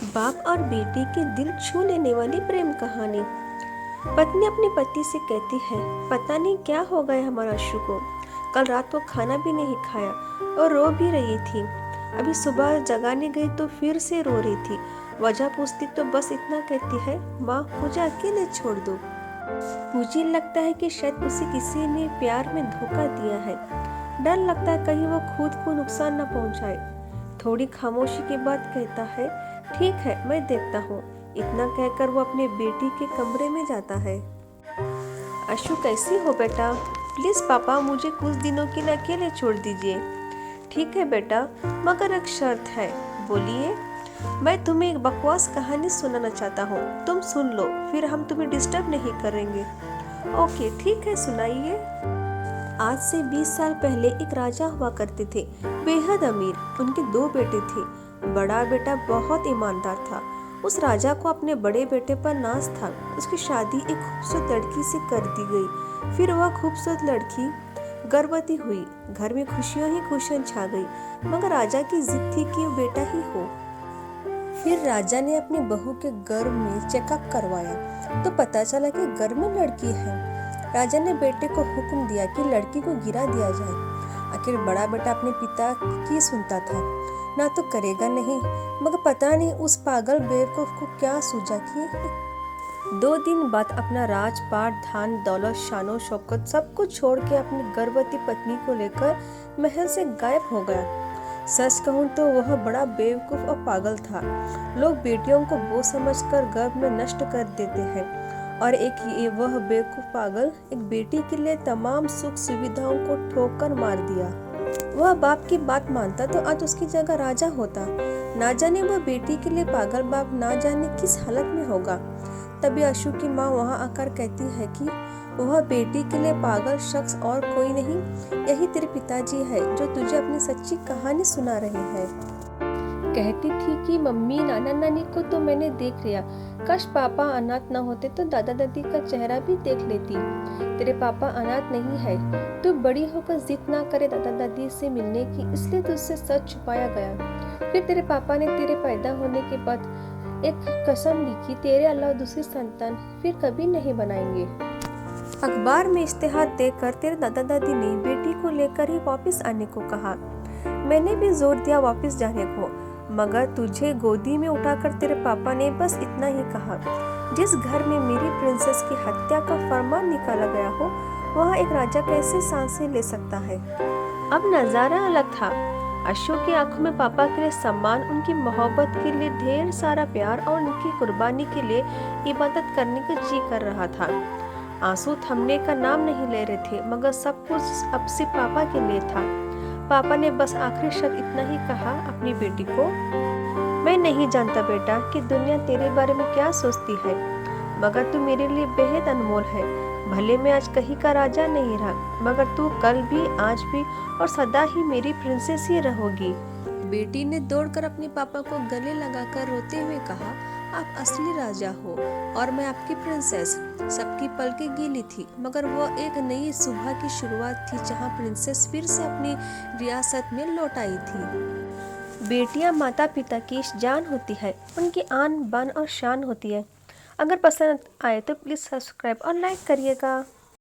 बाप और बेटी के दिल छू लेने वाली प्रेम कहानी। पत्नी अपने पति से कहती है, पता नहीं क्या हो गया हमारा अशु को। कल रात को खाना भी नहीं खाया और रो भी रही थी। अभी सुबह जगाने गई तो फिर से रो रही थी। वजह पूछती तो बस इतना कहती है, माँ मुझे अकेले छोड़ दो। मुझे लगता है कि शायद उसे किसी ने प्यार में धोखा दिया है। डर लगता है कहीं वो खुद को नुकसान न पहुंचाए। थोड़ी खामोशी के बाद कहता है, ठीक है मैं देखता हूँ। इतना कहकर वो अपने बेटी के कमरे में जाता है। अशु कैसी हो बेटा? प्लीज पापा मुझे कुछ दिनों के लिए अकेले छोड़ दीजिए। ठीक है बेटा, मगर एक शर्त है। बोलिए। मैं तुम्हें एक बकवास कहानी सुनाना चाहता हूँ, तुम सुन लो, फिर हम तुम्हें डिस्टर्ब नहीं करेंगे। ओके ठीक है, सुनाइए। आज से 20 साल पहले एक राजा हुआ करते थे, बेहद अमीर। उनके 2 बेटे थे। बड़ा बेटा बहुत ईमानदार था। उस राजा को अपने बड़े बेटे पर नाज था। उसकी शादी एक खूबसूरत लड़की से कर दी गई। फिर वह खूबसूरत लड़की गर्भवती हुई। घर में खुशियों ही खुशियां छा गई, मगर राजा की जिद थी कि वो बेटा ही हो। फिर राजा ने अपनी बहू के गर्भ में चेकअप करवाया तो पता चला कि गर्भ में लड़की है। राजा ने बेटे को हुक्म दिया कि लड़की को गिरा दिया जाए। आखिर बड़ा बेटा अपने पिता की सुनता था, ना तो करेगा नहीं, मगर पता नहीं उस पागल बेवकूफ को क्या सूझा कि 2 दिन बाद अपना राजपाट, धन दौलत, शानो शौकत सब कुछ छोड़ के अपनी गर्भवती पत्नी को लेकर महल से गायब हो गया। सच कहूँ तो वह बड़ा बेवकूफ और पागल था। लोग बेटियों को बोझ समझकर गर्भ में नष्ट कर देते हैं, और वह बेवकूफ पागल एक बेटी के लिए तमाम सुख सुविधाओं को ठोकर मार दिया। वह बाप की बात मानता तो आज उसकी जगह राजा होता। ना जाने वह बेटी के लिए पागल बाप ना जाने किस हालत में होगा। तभी अशु की माँ वहाँ आकर कहती है कि वह बेटी के लिए पागल शख्स और कोई नहीं, यही तेरे पिताजी है जो तुझे अपनी सच्ची कहानी सुना रहे हैं। कहती थी कि मम्मी नाना नानी को तो मैंने देख लिया, काश पापा अनाथ न होते तो दादा दादी का चेहरा भी देख लेती। तेरे पापा अनाथ नहीं है। तू बड़ी होकर जिद ना करे दादा दादी से मिलने की, इसलिए तुझसे सच छुपाया गया। फिर तेरे पापा ने तेरे पैदा होने के बाद एक कसम ली कि तेरे अलावा दूसरी संतान फिर कभी नहीं बनाएंगे। अखबार में इश्तेहार देकर तेरे दादा दादी ने बेटी को लेकर ही वापस आने को कहा। मैंने भी जोर दिया वापस जाने को, मगर तुझे गोदी में उठाकर तेरे पापा ने बस इतना ही कहा, जिस घर में मेरी प्रिंसेस की हत्या का फरमान निकाला गया हो, वहाँ एक राजा कैसे सांसें ले सकता है। अब नजारा अलग था। अशु की आंखों में पापा के लिए सम्मान, उनकी मोहब्बत के लिए ढेर सारा प्यार और उनकी कुर्बानी के लिए इबादत करने का जी कर रहा था। आंसू थमने का नाम नहीं ले रहे थे, मगर सब कुछ अब से पापा के लिए था। पापा ने बस आखिरी शब्द इतना ही कहा अपनी बेटी को, मैं नहीं जानता बेटा कि दुनिया तेरे बारे में क्या सोचती है, मगर तू मेरे लिए बेहद अनमोल है। भले मैं आज कहीं का राजा नहीं रहा, मगर तू कल भी, आज भी और सदा ही मेरी प्रिंसेस ही रहोगी। बेटी ने दौड़कर अपने पापा को गले लगाकर रोते हुए कहा, आप असली राजा हो और मैं आपकी प्रिंसेस। सबकी पलकें गीली थी, मगर वो एक नई सुबह की शुरुआत थी जहां प्रिंसेस फिर से अपनी रियासत में लौट आई थी। बेटियां माता पिता की जान होती है, उनकी आन बान और शान होती है। अगर पसंद आए तो प्लीज सब्सक्राइब और लाइक करिएगा।